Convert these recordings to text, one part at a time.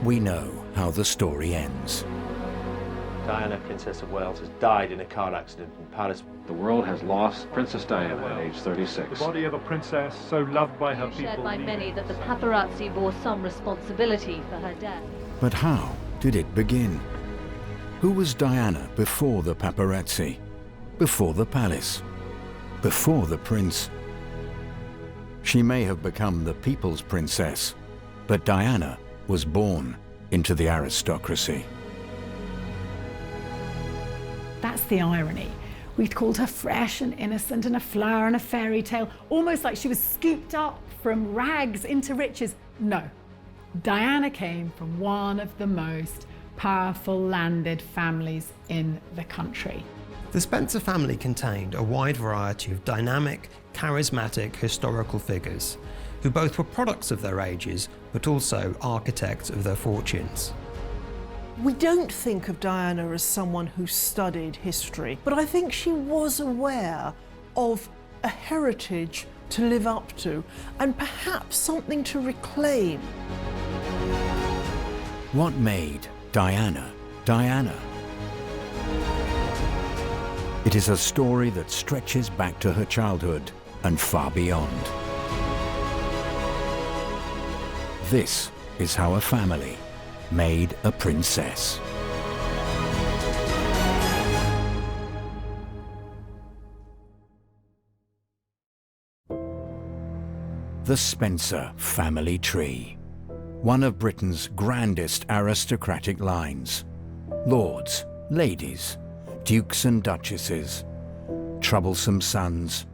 We know how the story ends. Diana, Princess of Wales, has died in a car accident in Paris. The world has lost Princess Diana at age 36. The body of a princess so loved by her people. Shared by many that the paparazzi bore some responsibility for her death. But how did it begin? Who was Diana before the paparazzi? Before the palace? Before the prince? She may have become the people's princess, but Diana was born into the aristocracy. That's the irony. We'd called her fresh and innocent and a flower and a fairy tale, almost like she was scooped up from rags into riches. No, Diana came from one of the most powerful landed families in the country. The Spencer family contained a wide variety of dynamic, charismatic historical figures, who both were products of their ages, but also architects of their fortunes. We don't think of Diana as someone who studied history, but I think she was aware of a heritage to live up to, and perhaps something to reclaim. What made Diana, Diana? It is a story that stretches back to her childhood and far beyond. This is how a family made a princess. The Spencer family tree, one of Britain's grandest aristocratic lines. Lords, ladies, dukes and duchesses, troublesome sons,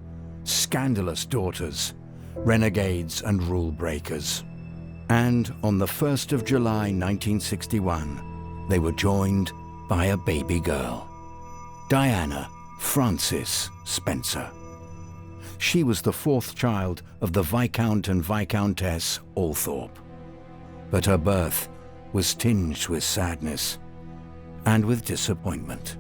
scandalous daughters, renegades and rule breakers. And on the 1st of July 1961, they were joined by a baby girl, Diana Frances Spencer. She was the fourth child of the Viscount and Viscountess Althorp. But her birth was tinged with sadness and with disappointment.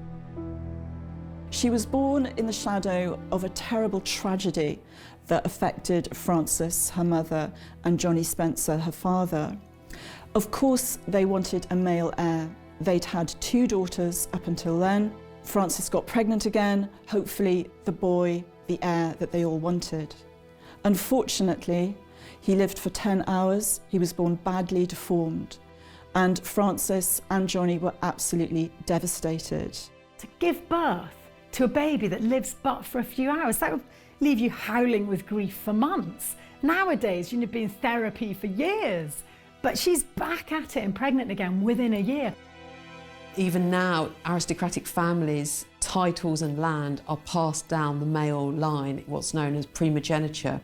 She was born in the shadow of a terrible tragedy that affected Frances, her mother, and Johnny Spencer, her father. Of course, they wanted a male heir. They'd had 2 daughters up until then. Frances got pregnant again, hopefully the boy, the heir that they all wanted. Unfortunately, he lived for 10 hours. He was born badly deformed. And Frances and Johnny were absolutely devastated. To give birth to a baby that lives but for a few hours, that would leave you howling with grief for months. Nowadays, you'd be in therapy for years. But she's back at it and pregnant again within a year. Even now, aristocratic families, titles and land are passed down the male line, what's known as primogeniture.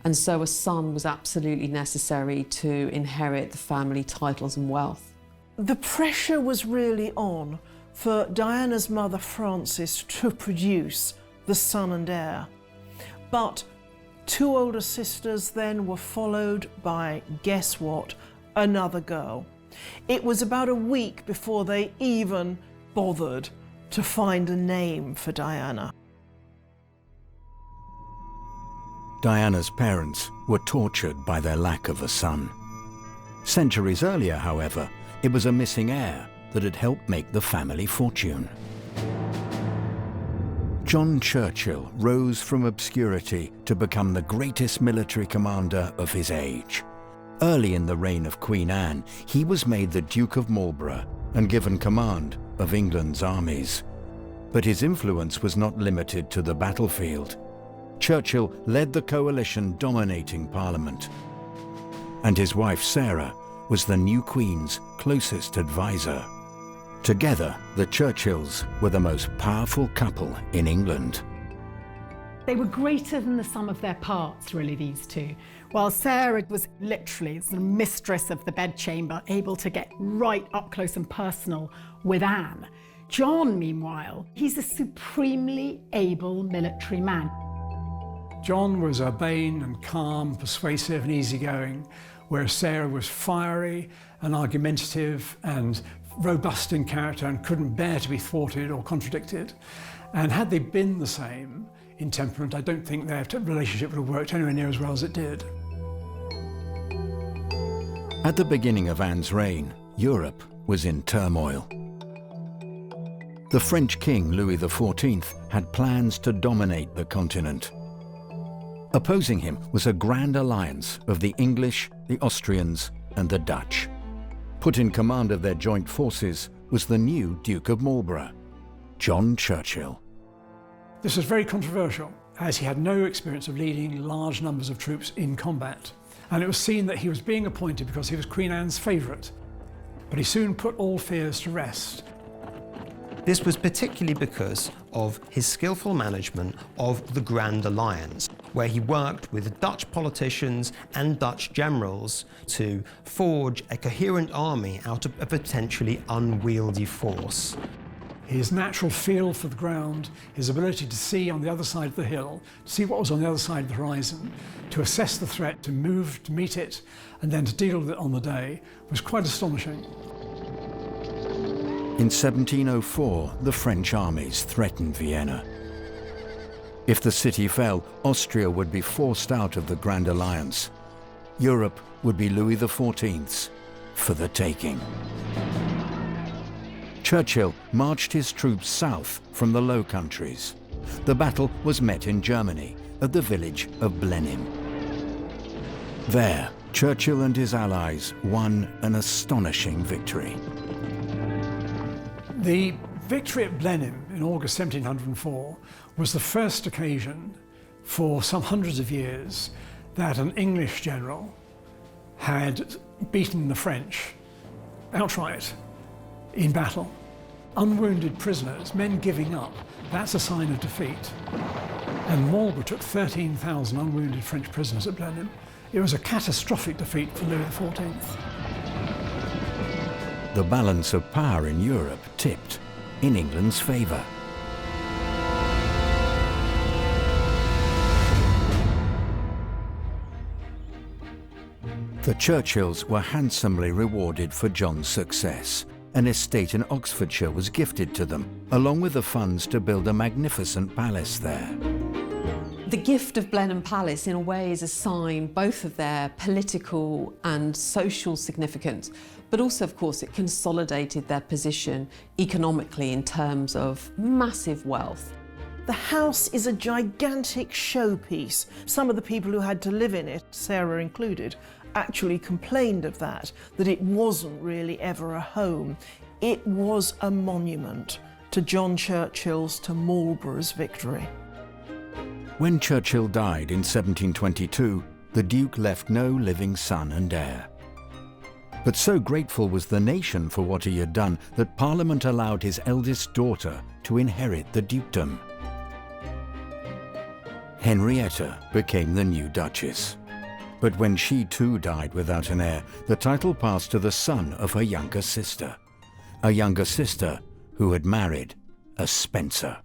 And so a son was absolutely necessary to inherit the family titles and wealth. The pressure was really on for Diana's mother Frances to produce the son and heir. But 2 older sisters then were followed by, guess what, another girl. It was about a week before they even bothered to find a name for Diana. Diana's parents were tortured by their lack of a son. Centuries earlier, however, it was a missing heir that had helped make the family fortune. John Churchill rose from obscurity to become the greatest military commander of his age. Early in the reign of Queen Anne, he was made the Duke of Marlborough and given command of England's armies. But his influence was not limited to the battlefield. Churchill led the coalition dominating Parliament. And his wife Sarah was the new Queen's closest advisor. Together, the Churchills were the most powerful couple in England. They were greater than the sum of their parts, really, these two. While Sarah was literally the mistress of the bedchamber, able to get right up close and personal with Anne. John, meanwhile, he's a supremely able military man. John was urbane and calm, persuasive and easygoing, whereas Sarah was fiery and argumentative and robust in character and couldn't bear to be thwarted or contradicted. And had they been the same in temperament, I don't think their relationship would have worked anywhere near as well as it did. At the beginning of Anne's reign, Europe was in turmoil. The French king Louis XIV had plans to dominate the continent. Opposing him was a grand alliance of the English, the Austrians, and the Dutch. Put in command of their joint forces was the new Duke of Marlborough, John Churchill. This was very controversial, as he had no experience of leading large numbers of troops in combat. And it was seen that he was being appointed because he was Queen Anne's favourite. But he soon put all fears to rest. This was particularly because of his skillful management of the Grand Alliance, where he worked with Dutch politicians and Dutch generals to forge a coherent army out of a potentially unwieldy force. His natural feel for the ground, his ability to see on the other side of the hill, to see what was on the other side of the horizon, to assess the threat, to move to meet it, and then to deal with it on the day, was quite astonishing. In 1704, the French armies threatened Vienna. If the city fell, Austria would be forced out of the Grand Alliance. Europe would be Louis XIV's for the taking. Churchill marched his troops south from the Low Countries. The battle was met in Germany at the village of Blenheim. There, Churchill and his allies won an astonishing victory. The victory at Blenheim in August 1704 was the first occasion for some hundreds of years that an English general had beaten the French outright in battle. Unwounded prisoners, men giving up, that's a sign of defeat. And Marlborough took 13,000 unwounded French prisoners at Blenheim. It was a catastrophic defeat for Louis XIV. The balance of power in Europe tipped in England's favour. The Churchills were handsomely rewarded for John's success. An estate in Oxfordshire was gifted to them, along with the funds to build a magnificent palace there. The gift of Blenheim Palace, in a way, is a sign both of their political and social significance, but also, of course, it consolidated their position economically in terms of massive wealth. The house is a gigantic showpiece. Some of the people who had to live in it, Sarah included, actually complained of that it wasn't really ever a home. It was a monument to John Churchill's, to Marlborough's victory. When Churchill died in 1722, the Duke left no living son and heir. But so grateful was the nation for what he had done that Parliament allowed his eldest daughter to inherit the dukedom. Henrietta became the new Duchess. But when she too died without an heir, the title passed to the son of her younger sister. A younger sister who had married a Spencer.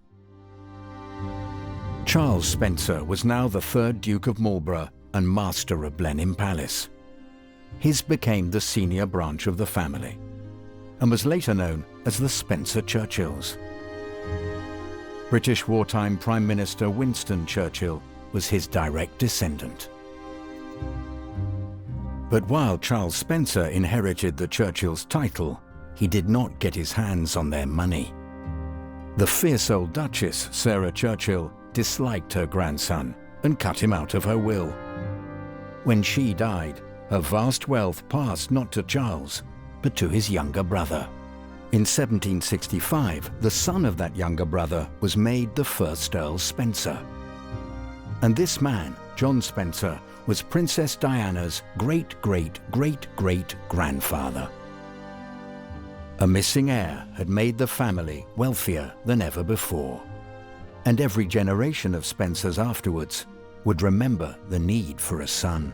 Charles Spencer was now the third Duke of Marlborough and master of Blenheim Palace. His became the senior branch of the family and was later known as the Spencer Churchills. British wartime Prime Minister Winston Churchill was his direct descendant. But while Charles Spencer inherited the Churchills' title, he did not get his hands on their money. The fierce old Duchess, Sarah Churchill, disliked her grandson and cut him out of her will. When she died, her vast wealth passed not to Charles, but to his younger brother. In 1765, the son of that younger brother was made the first Earl Spencer. And this man, John Spencer, was Princess Diana's great-great-great-great-grandfather. A missing heir had made the family wealthier than ever before. And every generation of Spencers afterwards would remember the need for a son.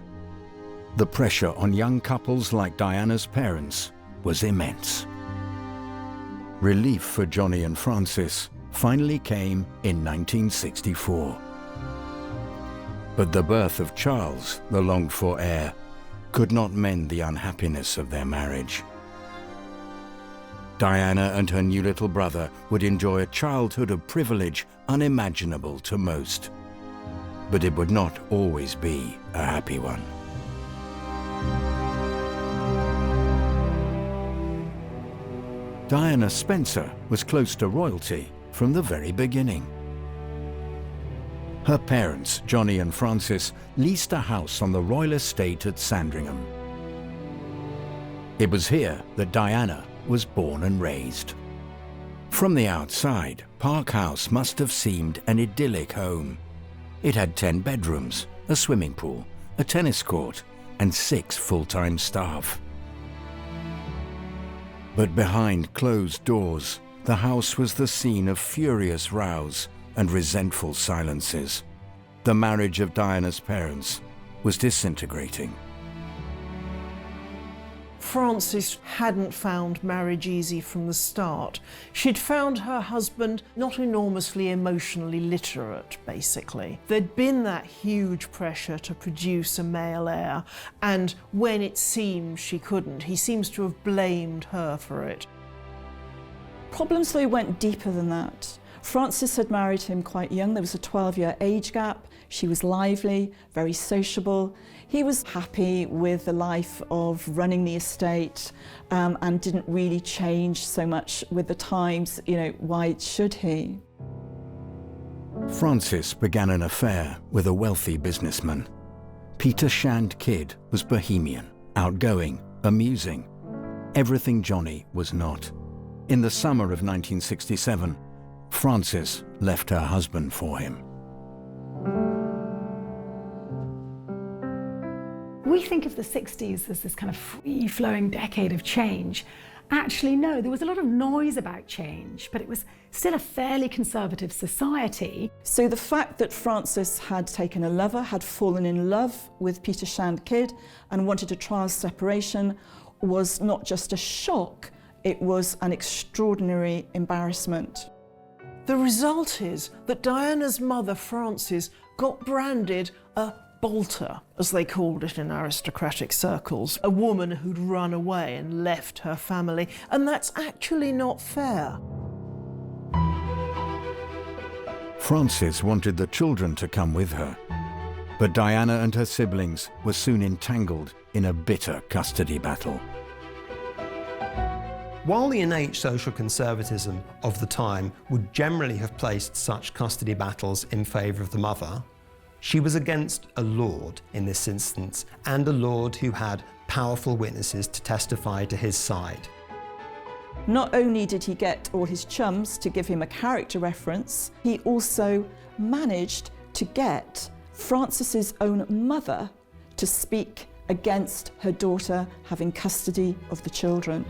The pressure on young couples like Diana's parents was immense. Relief for Johnny and Frances finally came in 1964. But the birth of Charles, the longed-for heir, could not mend the unhappiness of their marriage. Diana and her new little brother would enjoy a childhood of privilege unimaginable to most. But it would not always be a happy one. Diana Spencer was close to royalty from the very beginning. Her parents, Johnny and Frances, leased a house on the royal estate at Sandringham. It was here that Diana was born and raised. From the outside, Park House must have seemed an idyllic home. It had 10 bedrooms, a swimming pool, a tennis court, and 6 full-time staff. But behind closed doors, the house was the scene of furious rows and resentful silences. The marriage of Diana's parents was disintegrating. Frances hadn't found marriage easy from the start. She'd found her husband not enormously emotionally literate, basically. There'd been that huge pressure to produce a male heir, and when it seemed she couldn't, he seems to have blamed her for it. Problems, though, went deeper than that. Frances had married him quite young. There was a 12-year age gap. She was lively, very sociable. He was happy with the life of running the estate and didn't really change so much with the times. You know, why should he? Frances began an affair with a wealthy businessman. Peter Shand Kydd was bohemian, outgoing, amusing. Everything Johnny was not. In the summer of 1967, Frances left her husband for him. We think of the 60s as this kind of free-flowing decade of change. Actually, no, there was a lot of noise about change, but it was still a fairly conservative society. So the fact that Frances had taken a lover, had fallen in love with Peter Shand Kydd and wanted a trial separation was not just a shock, it was an extraordinary embarrassment. The result is that Diana's mother, Frances, got branded a bolter, as they called it in aristocratic circles, a woman who'd run away and left her family, and that's actually not fair. Frances wanted the children to come with her, but Diana and her siblings were soon entangled in a bitter custody battle. While the innate social conservatism of the time would generally have placed such custody battles in favour of the mother, she was against a lord in this instance, and a lord who had powerful witnesses to testify to his side. Not only did he get all his chums to give him a character reference, he also managed to get Frances's own mother to speak against her daughter having custody of the children.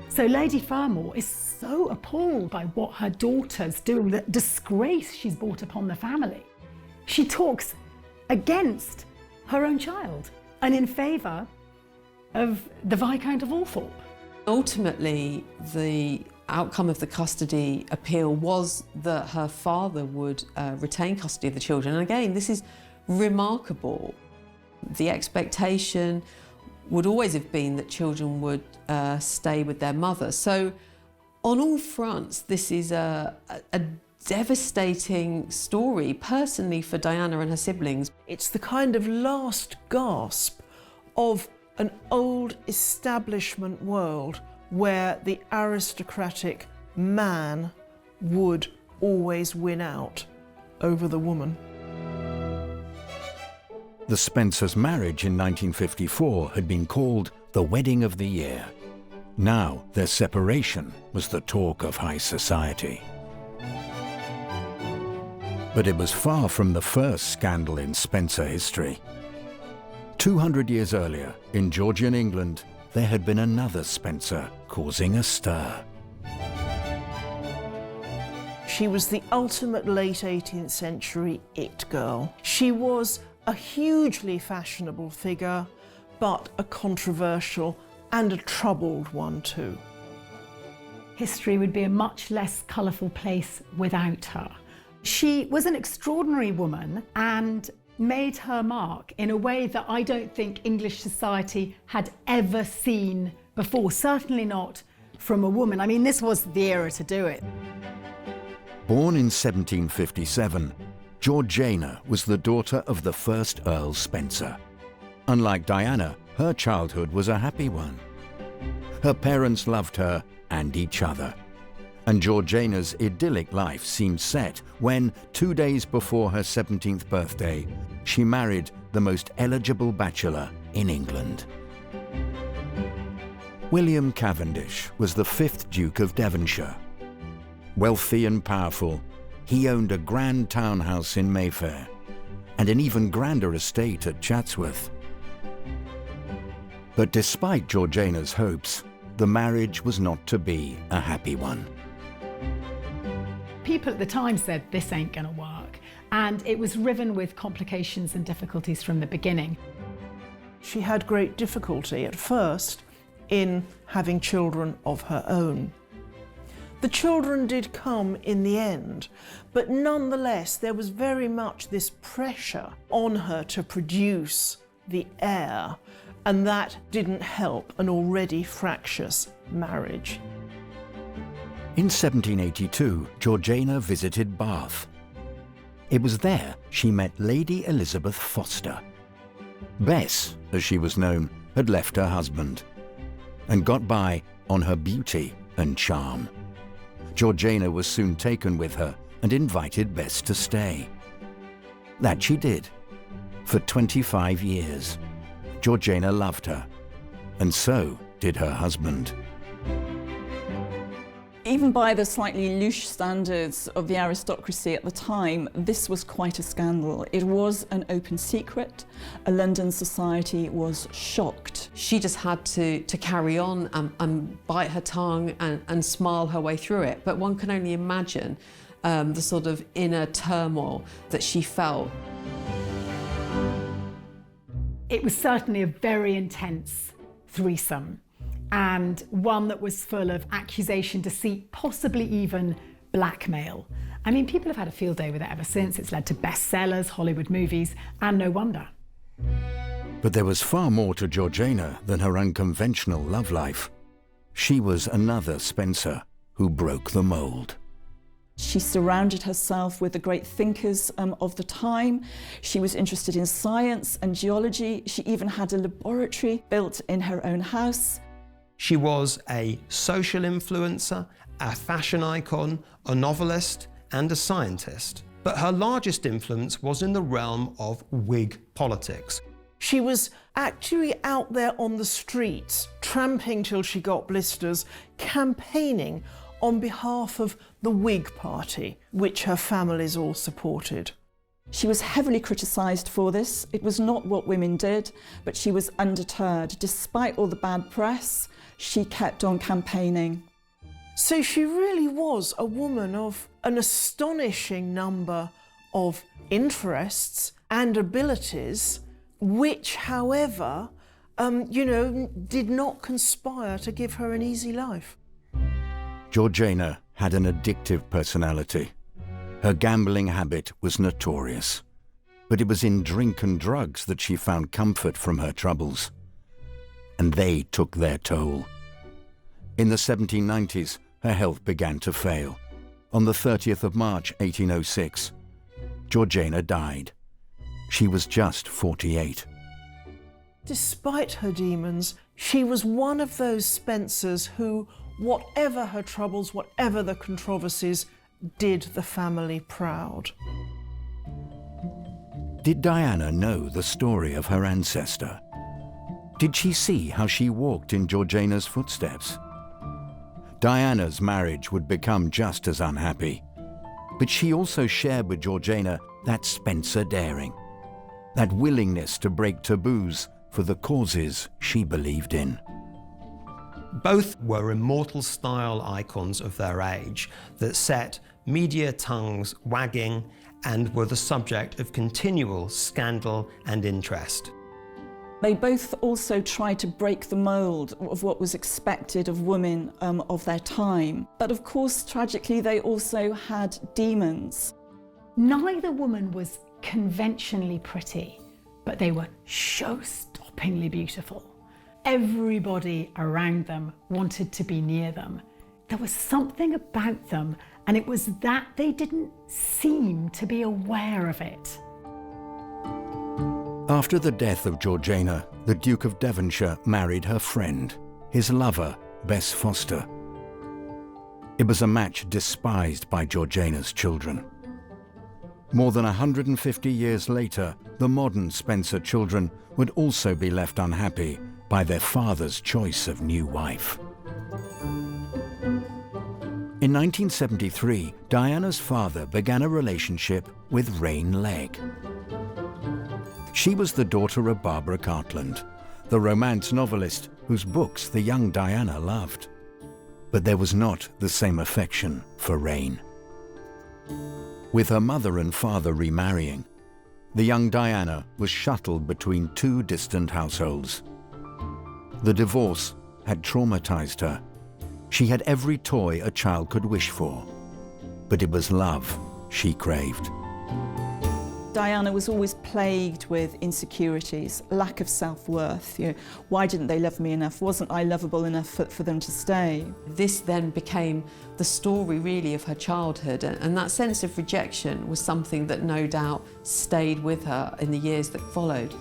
So Lady Fermor is so appalled by what her daughter's doing, the disgrace she's brought upon the family. She talks against her own child and in favour of the Viscount of Althorp. Ultimately, the outcome of the custody appeal was that her father would retain custody of the children. And again, this is remarkable. The expectation would always have been that children would stay with their mother. So on all fronts, this is a devastating story, personally, for Diana and her siblings. It's the kind of last gasp of an old establishment world where the aristocratic man would always win out over the woman. The Spencers' marriage in 1954 had been called the wedding of the year. Now their separation was the talk of high society. But it was far from the first scandal in Spencer history. 200 years earlier, in Georgian England, there had been another Spencer causing a stir. She was the ultimate late 18th century it girl. She was a hugely fashionable figure, but a controversial and a troubled one too. History would be a much less colourful place without her. She was an extraordinary woman and made her mark in a way that I don't think English society had ever seen before, certainly not from a woman. I mean, this was the era to do it. Born in 1757, Georgiana was the daughter of the first Earl Spencer. Unlike Diana, her childhood was a happy one. Her parents loved her and each other. And Georgiana's idyllic life seemed set when, 2 days before her 17th birthday, she married the most eligible bachelor in England. William Cavendish was the 5th Duke of Devonshire. Wealthy and powerful, he owned a grand townhouse in Mayfair and an even grander estate at Chatsworth. But despite Georgiana's hopes, the marriage was not to be a happy one. People at the time said, this ain't gonna work, and it was riven with complications and difficulties from the beginning. She had great difficulty at first in having children of her own. The children did come in the end, but nonetheless there was very much this pressure on her to produce the heir, and that didn't help an already fractious marriage. In 1782, Georgiana visited Bath. It was there she met Lady Elizabeth Foster. Bess, as she was known, had left her husband and got by on her beauty and charm. Georgiana was soon taken with her and invited Bess to stay. That she did. For 25 years, Georgiana loved her, and so did her husband. Even by the slightly loose standards of the aristocracy at the time, this was quite a scandal. It was an open secret. A London society was shocked. She just had to carry on and bite her tongue and smile her way through it. But one can only imagine the sort of inner turmoil that she felt. It was certainly a very intense threesome, and one that was full of accusation, deceit, possibly even blackmail. I mean, people have had a field day with it ever since. It's led to bestsellers, Hollywood movies, and no wonder. But there was far more to Georgiana than her unconventional love life. She was another Spencer who broke the mold. She surrounded herself with the great thinkers of the time. She was interested in science and geology. She even had a laboratory built in her own house. She was a social influencer, a fashion icon, a novelist, and a scientist. But her largest influence was in the realm of Whig politics. She was actually out there on the streets, tramping till she got blisters, campaigning on behalf of the Whig Party, which her families all supported. She was heavily criticised for this. It was not what women did, but she was undeterred. Despite all the bad press, she kept on campaigning. So she really was a woman of an astonishing number of interests and abilities, which, however, did not conspire to give her an easy life. Georgiana had an addictive personality. Her gambling habit was notorious, but it was in drink and drugs that she found comfort from her troubles. And they took their toll. In the 1790s, her health began to fail. On the 30th of March, 1806, Georgiana died. She was just 48. Despite her demons, she was one of those Spencers who, whatever her troubles, whatever the controversies, did the family proud. Did Diana know the story of her ancestor? Did she see how she walked in Georgiana's footsteps? Diana's marriage would become just as unhappy, but she also shared with Georgiana that Spencer daring, that willingness to break taboos for the causes she believed in. Both were immortal style icons of their age that set media tongues wagging and were the subject of continual scandal and interest. They both also tried to break the mould of what was expected of women of their time. But of course, tragically, they also had demons. Neither woman was conventionally pretty, but they were show-stoppingly beautiful. Everybody around them wanted to be near them. There was something about them, and it was that they didn't seem to be aware of it. After the death of Georgiana, the Duke of Devonshire married her friend, his lover, Bess Foster. It was a match despised by Georgiana's children. More than 150 years later, the modern Spencer children would also be left unhappy by their father's choice of new wife. In 1973, Diana's father began a relationship with Rain Legg. She was the daughter of Barbara Cartland, the romance novelist whose books the young Diana loved. But there was not the same affection for Rain. With her mother and father remarrying, the young Diana was shuttled between two distant households. The divorce had traumatized her. She had every toy a child could wish for, but it was love she craved. Diana was always plagued with insecurities, lack of self-worth. Why didn't they love me enough? Wasn't I lovable enough for them to stay? This then became the story really of her childhood, and that sense of rejection was something that no doubt stayed with her in the years that followed.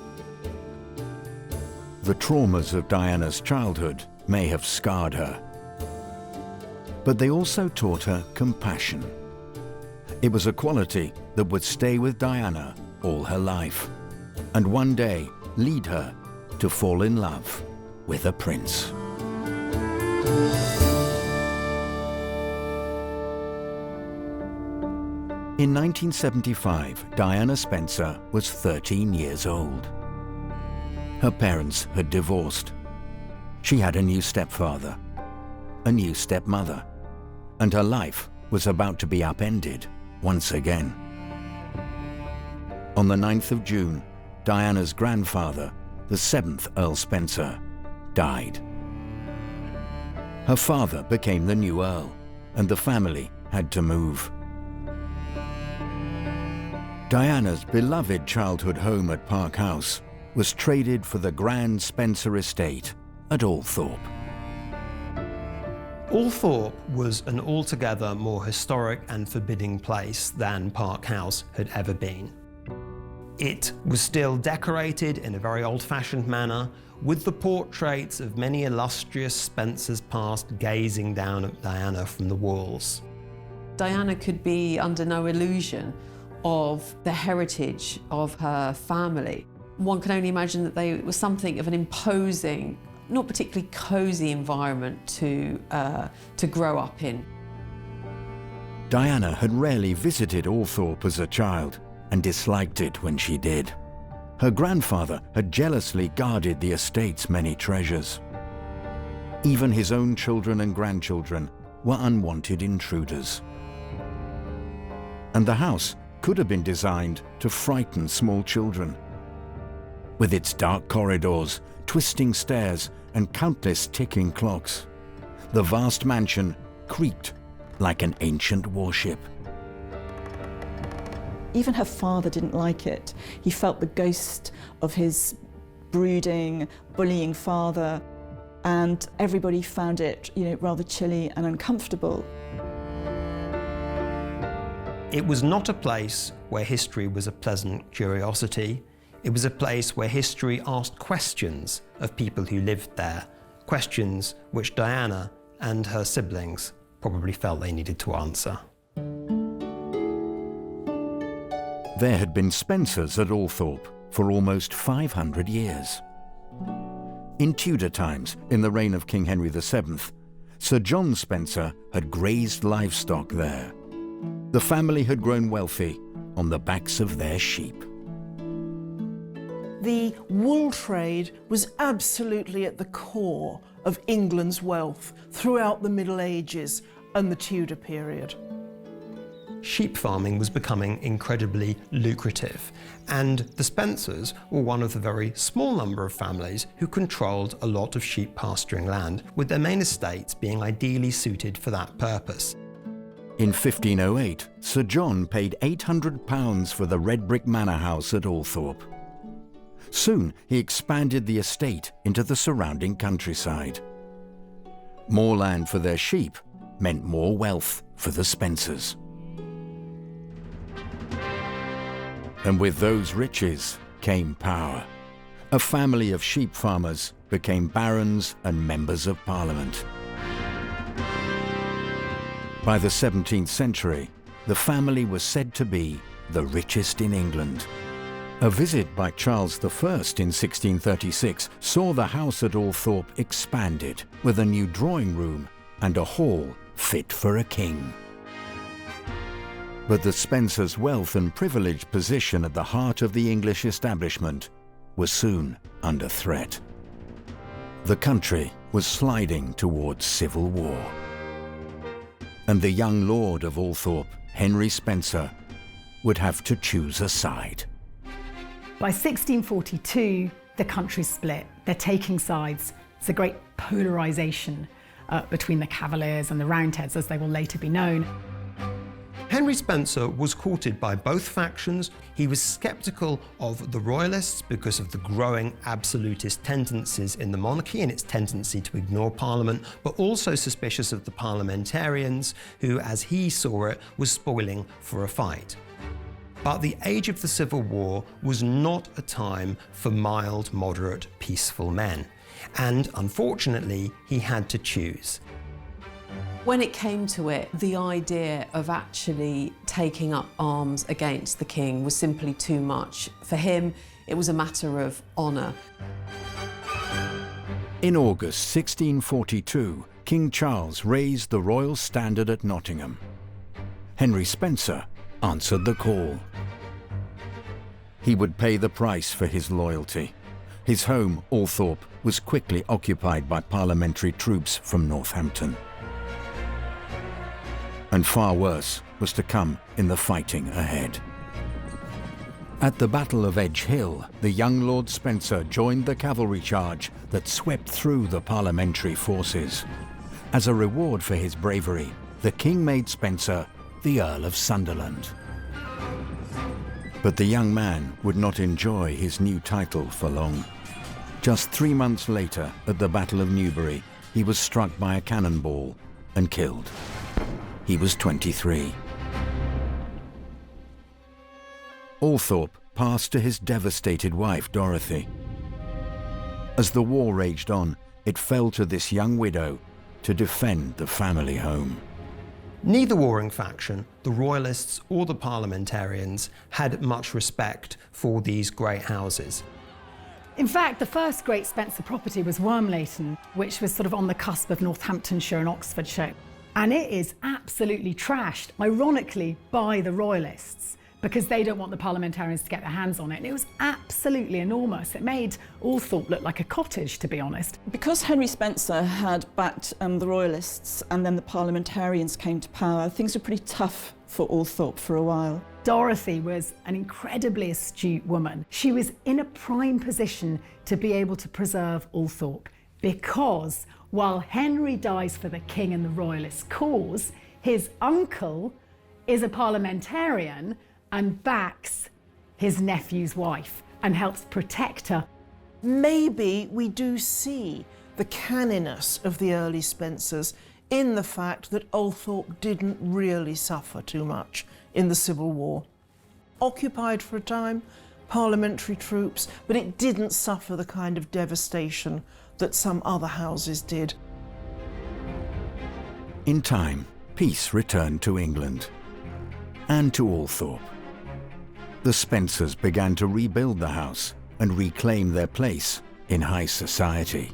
The traumas of Diana's childhood may have scarred her, but they also taught her compassion. It was a quality that would stay with Diana all her life, and one day lead her to fall in love with a prince. In 1975, Diana Spencer was 13 years old. Her parents had divorced. She had a new stepfather, a new stepmother, and her life was about to be upended once again. On the 9th of June, Diana's grandfather, the 7th Earl Spencer, died. Her father became the new Earl, and the family had to move. Diana's beloved childhood home at Park House was traded for the grand Spencer estate at Althorp. Althorp was an altogether more historic and forbidding place than Park House had ever been. It was still decorated in a very old-fashioned manner, with the portraits of many illustrious Spencers past gazing down at Diana from the walls. Diana could be under no illusion of the heritage of her family. One can only imagine that it was something of an imposing, not particularly cosy environment to grow up in. Diana had rarely visited Althorp as a child and disliked it when she did. Her grandfather had jealously guarded the estate's many treasures. Even his own children and grandchildren were unwanted intruders. And the house could have been designed to frighten small children. With its dark corridors, twisting stairs, and countless ticking clocks, the vast mansion creaked like an ancient warship. Even her father didn't like it. He felt the ghost of his brooding, bullying father, and everybody found it, rather chilly and uncomfortable. It was not a place where history was a pleasant curiosity. It was a place where history asked questions of people who lived there, questions which Diana and her siblings probably felt they needed to answer. There had been Spencers at Althorp for almost 500 years. In Tudor times, in the reign of King Henry VII, Sir John Spencer had grazed livestock there. The family had grown wealthy on the backs of their sheep. The wool trade was absolutely at the core of England's wealth throughout the Middle Ages and the Tudor period. Sheep farming was becoming incredibly lucrative, and the Spencers were one of the very small number of families who controlled a lot of sheep pasturing land, with their main estates being ideally suited for that purpose. In 1508, Sir John paid £800 for the red brick manor house at Althorp. Soon, he expanded the estate into the surrounding countryside. More land for their sheep meant more wealth for the Spencers. And with those riches came power. A family of sheep farmers became barons and members of Parliament. By the 17th century, the family was said to be the richest in England. A visit by Charles I in 1636 saw the house at Althorp expanded with a new drawing room and a hall fit for a king. But the Spencers' wealth and privileged position at the heart of the English establishment was soon under threat. The country was sliding towards civil war. And the young lord of Althorp, Henry Spencer, would have to choose a side. By 1642, the country's split. They're taking sides. It's a great polarisation between the Cavaliers and the Roundheads, as they will later be known. Henry Spencer was courted by both factions. He was sceptical of the Royalists because of the growing absolutist tendencies in the monarchy and its tendency to ignore Parliament, but also suspicious of the parliamentarians who, as he saw it, was spoiling for a fight. But the age of the Civil War was not a time for mild, moderate, peaceful men. And unfortunately, he had to choose. When it came to it, the idea of actually taking up arms against the king was simply too much. For him, it was a matter of honour. In August 1642, King Charles raised the royal standard at Nottingham. Henry Spencer answered the call. He would pay the price for his loyalty. His home, Althorp, was quickly occupied by parliamentary troops from Northampton. And far worse was to come in the fighting ahead. At the Battle of Edge Hill, the young Lord Spencer joined the cavalry charge that swept through the parliamentary forces. As a reward for his bravery, the king made Spencer the Earl of Sunderland. But the young man would not enjoy his new title for long. Just 3 months later, at the Battle of Newbury, he was struck by a cannonball and killed. He was 23. Althorp passed to his devastated wife, Dorothy. As the war raged on, it fell to this young widow to defend the family home. Neither warring faction, the Royalists or the parliamentarians, had much respect for these great houses. In fact, the first great Spencer property was Wormleighton, which was sort of on the cusp of Northamptonshire and Oxfordshire. And it is absolutely trashed, ironically, by the Royalists, because they don't want the parliamentarians to get their hands on it. And it was absolutely enormous. It made Althorp look like a cottage, to be honest. Because Henry Spencer had backed the Royalists and then the parliamentarians came to power, things were pretty tough for Althorp for a while. Dorothy was an incredibly astute woman. She was in a prime position to be able to preserve Althorp because while Henry dies for the king and the royalist cause, his uncle is a parliamentarian and backs his nephew's wife and helps protect her. Maybe we do see the canniness of the early Spencers in the fact that Althorp didn't really suffer too much in the Civil War. Occupied for a time, parliamentary troops, but it didn't suffer the kind of devastation that some other houses did. In time, peace returned to England and to Althorp. The Spencers began to rebuild the house and reclaim their place in high society.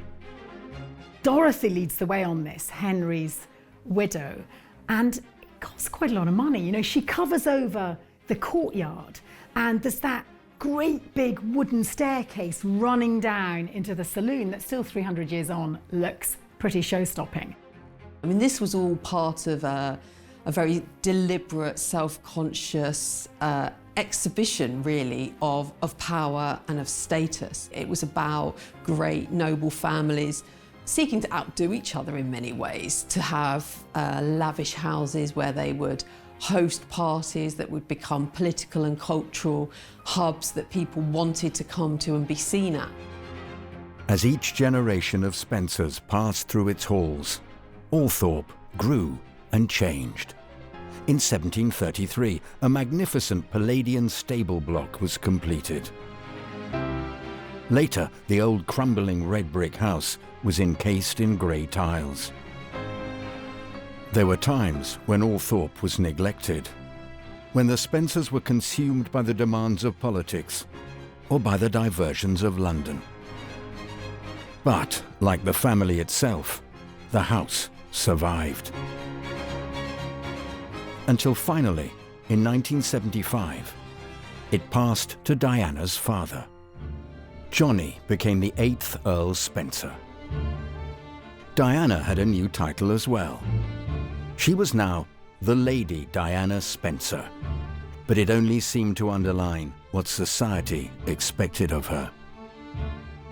Dorothy leads the way on this, Henry's widow, and it costs quite a lot of money. You know, she covers over the courtyard and there's that great big wooden staircase running down into the saloon that still 300 years on looks pretty show-stopping. I mean, this was all part of a very deliberate, self-conscious exhibition, really, of power and of status. It was about great noble families seeking to outdo each other in many ways, to have lavish houses where they would host parties that would become political and cultural hubs that people wanted to come to and be seen at. As each generation of Spencers passed through its halls, Althorp grew and changed. In 1733, a magnificent Palladian stable block was completed. Later, the old crumbling red brick house was encased in grey tiles. There were times when Althorp was neglected, when the Spencers were consumed by the demands of politics or by the diversions of London. But, like the family itself, the house survived. Until finally, in 1975, it passed to Diana's father. Johnny became the 8th Earl Spencer. Diana had a new title as well. She was now the Lady Diana Spencer, but it only seemed to underline what society expected of her.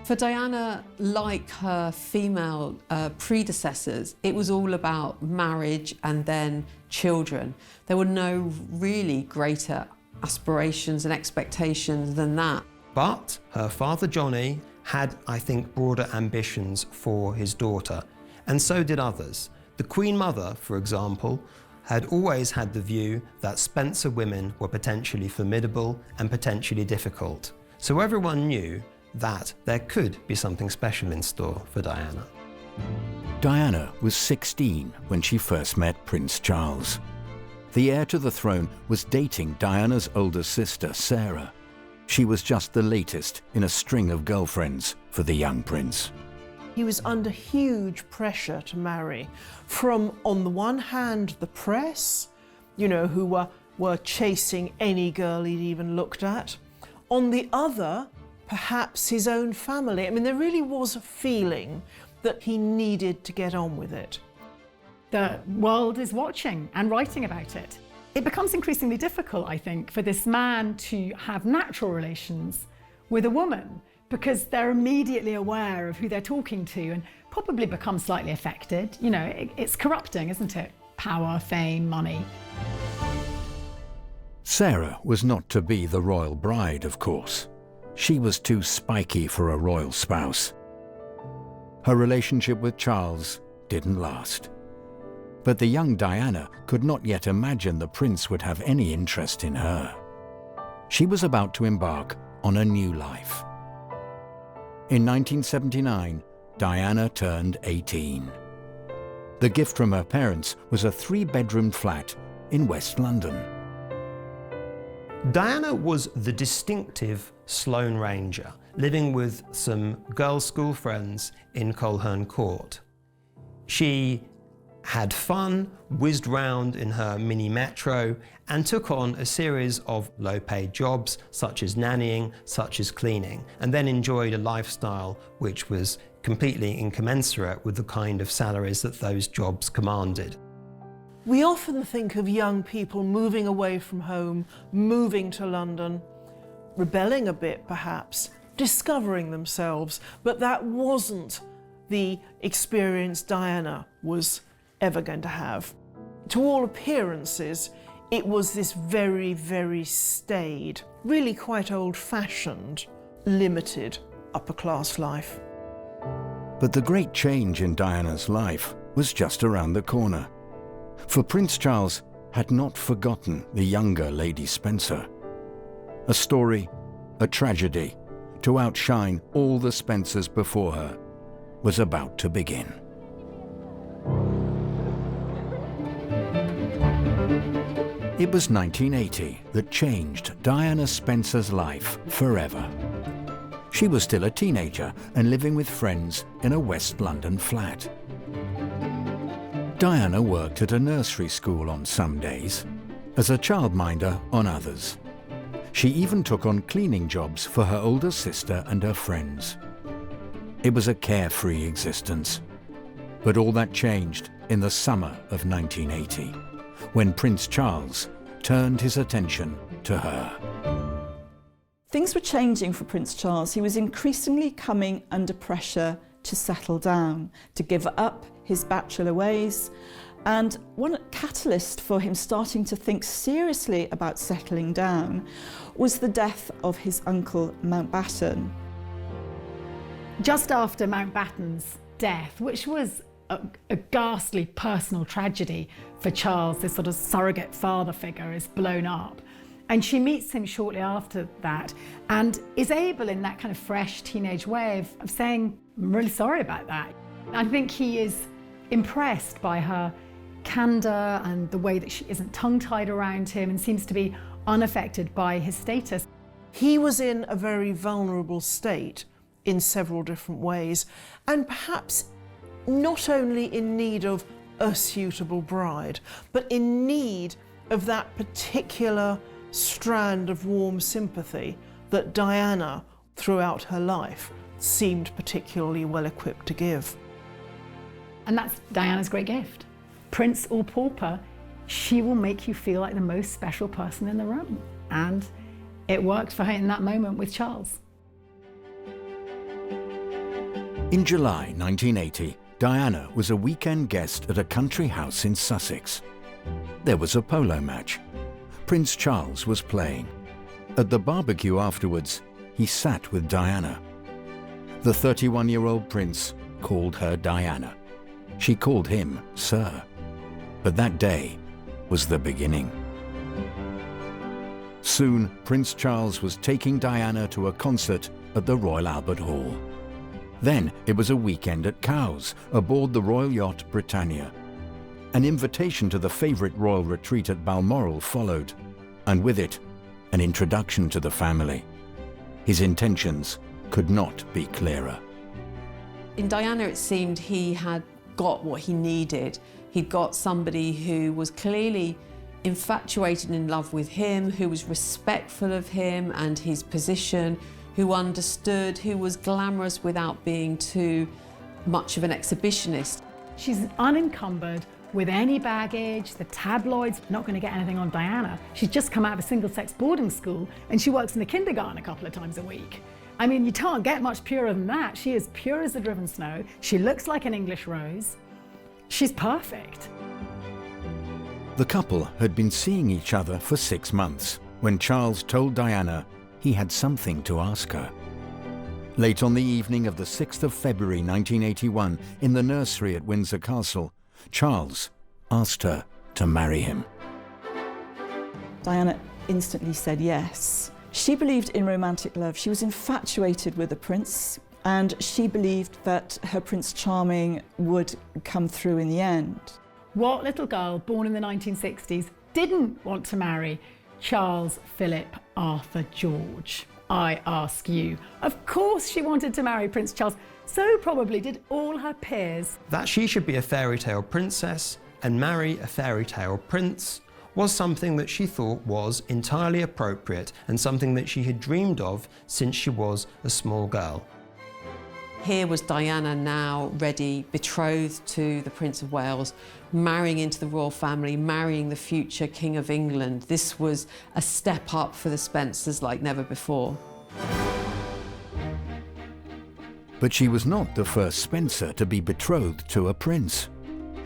For Diana, like her female predecessors, it was all about marriage and then children. There were no really greater aspirations and expectations than that. But her father Johnny had, I think, broader ambitions for his daughter, and so did others. The Queen Mother, for example, had always had the view that Spencer women were potentially formidable and potentially difficult. So everyone knew that there could be something special in store for Diana. Diana was 16 when she first met Prince Charles. The heir to the throne was dating Diana's older sister, Sarah. She was just the latest in a string of girlfriends for the young prince. He was under huge pressure to marry from, on the one hand, the press, you know, who were chasing any girl he'd even looked at. On the other, perhaps his own family. I mean, there really was a feeling that he needed to get on with it. The world is watching and writing about it. It becomes increasingly difficult, I think, for this man to have natural relations with a woman because they're immediately aware of who they're talking to and probably become slightly affected. You know, it's corrupting, isn't it? Power, fame, money. Sarah was not to be the royal bride, of course. She was too spiky for a royal spouse. Her relationship with Charles didn't last. But the young Diana could not yet imagine the prince would have any interest in her. She was about to embark on a new life. In 1979, Diana turned 18. The gift from her parents was a 3-bedroom flat in West London. Diana was the distinctive Sloane Ranger, living with some girls' school friends in Coleherne Court. She had fun, whizzed round in her mini metro, and took on a series of low-paid jobs, such as nannying, such as cleaning, and then enjoyed a lifestyle which was completely incommensurate with the kind of salaries that those jobs commanded. We often think of young people moving away from home, moving to London, rebelling a bit perhaps, discovering themselves, but that wasn't the experience Diana was ever going to have. To all appearances, it was this very, very staid, really quite old-fashioned, limited upper-class life. But the great change in Diana's life was just around the corner. For Prince Charles had not forgotten the younger Lady Spencer. A story, a tragedy, to outshine all the Spencers before her, was about to begin. It was 1980 that changed Diana Spencer's life forever. She was still a teenager and living with friends in a West London flat. Diana worked at a nursery school on some days, as a childminder on others. She even took on cleaning jobs for her older sister and her friends. It was a carefree existence. But all that changed in the summer of 1980, when Prince Charles turned his attention to her. Things were changing for Prince Charles. He was increasingly coming under pressure to settle down, to give up his bachelor ways. And one catalyst for him starting to think seriously about settling down was the death of his uncle Mountbatten. Just after Mountbatten's death, which was a ghastly personal tragedy for Charles, this sort of surrogate father figure is blown up. And she meets him shortly after that and is able in that kind of fresh teenage way of saying, I'm really sorry about that. I think he is impressed by her candour and the way that she isn't tongue-tied around him and seems to be unaffected by his status. He was in a very vulnerable state in several different ways, and perhaps not only in need of a suitable bride, but in need of that particular strand of warm sympathy that Diana, throughout her life, seemed particularly well equipped to give. And that's Diana's great gift. Prince or pauper, she will make you feel like the most special person in the room. And it worked for her in that moment with Charles. In July 1980, Diana was a weekend guest at a country house in Sussex. There was a polo match. Prince Charles was playing. At the barbecue afterwards, he sat with Diana. The 31-year-old prince called her Diana. She called him Sir. But that day was the beginning. Soon, Prince Charles was taking Diana to a concert at the Royal Albert Hall. Then it was a weekend at Cowes, aboard the royal yacht Britannia. An invitation to the favourite royal retreat at Balmoral followed, and with it, an introduction to the family. His intentions could not be clearer. In Diana, it seemed he had got what he needed. He'd got somebody who was clearly infatuated and in love with him, who was respectful of him and his position, who understood, who was glamorous without being too much of an exhibitionist. She's unencumbered with any baggage. The tabloids are not going to get anything on Diana. She's just come out of a single-sex boarding school and she works in a kindergarten a couple of times a week. I mean, you can't get much purer than that. She is pure as the driven snow. She looks like an English rose. She's perfect. The couple had been seeing each other for 6 months when Charles told Diana he had something to ask her. Late on the evening of the 6th of February 1981, in the nursery at Windsor Castle, Charles asked her to marry him. Diana instantly said yes. She believed in romantic love. She was infatuated with the prince, and she believed that her Prince Charming would come through in the end. What little girl born in the 1960s didn't want to marry Charles Philip Arthur George? I ask you. Of course she wanted to marry Prince Charles. So probably did all her peers. That she should be a fairy tale princess and marry a fairy tale prince was something that she thought was entirely appropriate and something that she had dreamed of since she was a small girl. Here was Diana now ready, betrothed to the Prince of Wales, marrying into the royal family, marrying the future King of England. This was a step up for the Spencers like never before. But she was not the first Spencer to be betrothed to a prince.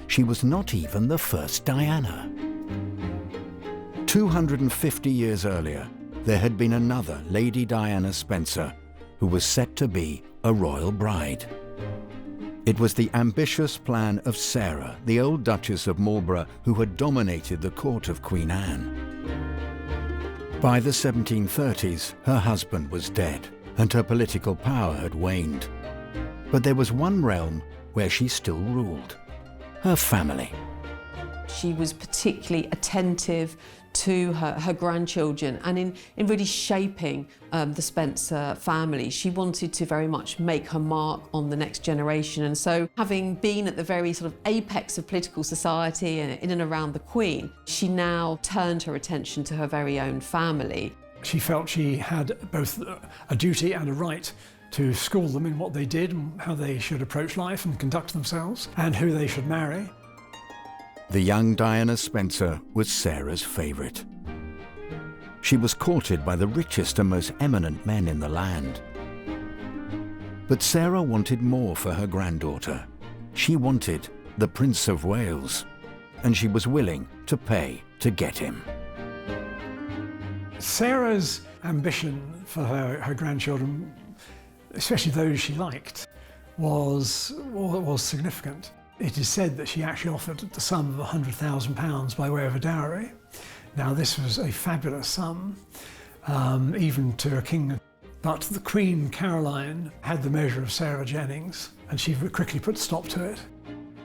She was not even the first Diana. 250 years earlier, there had been another Lady Diana Spencer who was set to be a royal bride. It was the ambitious plan of Sarah, the old Duchess of Marlborough, who had dominated the court of Queen Anne. By the 1730s, her husband was dead and her political power had waned. But there was one realm where she still ruled: her family. She was particularly attentive to her grandchildren, and in really shaping the Spencer family. She wanted to very much make her mark on the next generation, and so having been at the very sort of apex of political society and in and around the Queen, she now turned her attention to her very own family. She felt she had both a duty and a right to school them in what they did and how they should approach life and conduct themselves, and who they should marry. The young Diana Spencer was Sarah's favourite. She was courted by the richest and most eminent men in the land. But Sarah wanted more for her granddaughter. She wanted the Prince of Wales, and she was willing to pay to get him. Sarah's ambition for her grandchildren, especially those she liked, was significant. It is said that she actually offered the sum of £100,000 by way of a dowry. Now this was a fabulous sum, even to a king. But the Queen Caroline had the measure of Sarah Jennings, and she quickly put a stop to it.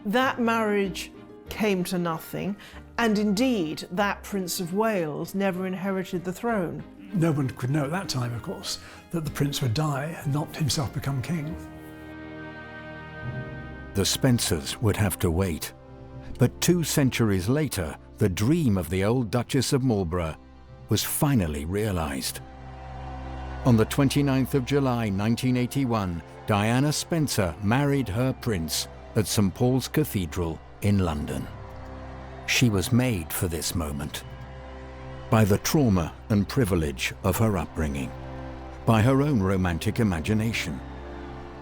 That marriage came to nothing, and indeed that Prince of Wales never inherited the throne. No one could know at that time, of course, that the prince would die and not himself become king. The Spencers would have to wait. But 2 centuries later, the dream of the old Duchess of Marlborough was finally realised. On the 29th of July 1981, Diana Spencer married her prince at St Paul's Cathedral in London. She was made for this moment. By the trauma and privilege of her upbringing, by her own romantic imagination,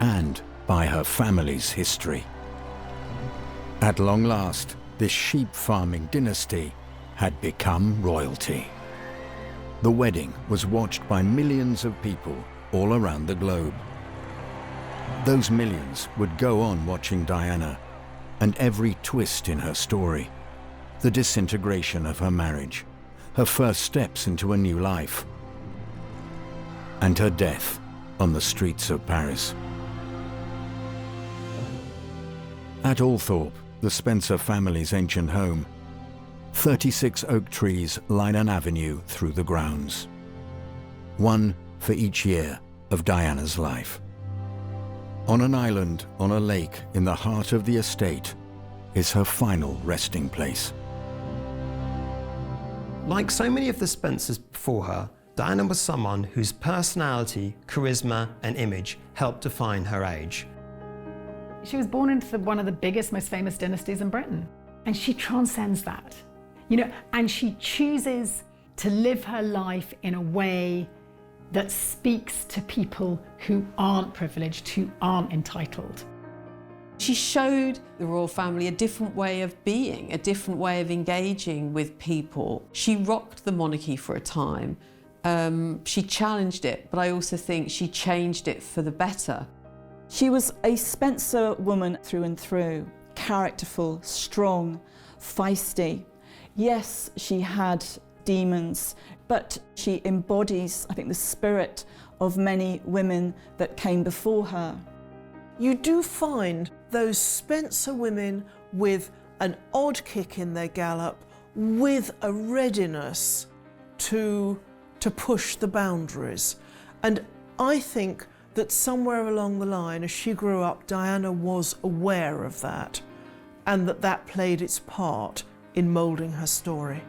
and by her family's history. At long last, this sheep farming dynasty had become royalty. The wedding was watched by millions of people all around the globe. Those millions would go on watching Diana and every twist in her story, the disintegration of her marriage, her first steps into a new life, and her death on the streets of Paris. At Althorp, the Spencer family's ancient home, 36 oak trees line an avenue through the grounds. One for each year of Diana's life. On an island on a lake in the heart of the estate is her final resting place. Like so many of the Spencers before her, Diana was someone whose personality, charisma and image helped define her age. She was born into one of the biggest, most famous dynasties in Britain, and she transcends that. And she chooses to live her life in a way that speaks to people who aren't privileged, who aren't entitled. She showed the royal family a different way of being, a different way of engaging with people. She rocked the monarchy for a time. She challenged it, but I also think she changed it for the better. She was a Spencer woman through and through, characterful, strong, feisty. Yes, she had demons, but she embodies, I think, the spirit of many women that came before her. You do find those Spencer women with an odd kick in their gallop, with a readiness to push the boundaries. And I think that somewhere along the line, as she grew up, Diana was aware of that, and that played its part in moulding her story.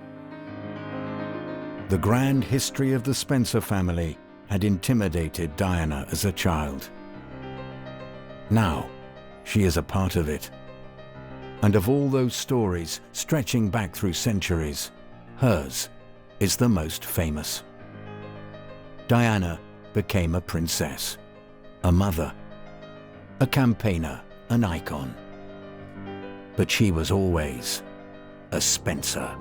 The grand history of the Spencer family had intimidated Diana as a child. Now, she is a part of it. And of all those stories stretching back through centuries, hers is the most famous. Diana became a princess, a mother, a campaigner, an icon. But she was always a Spencer.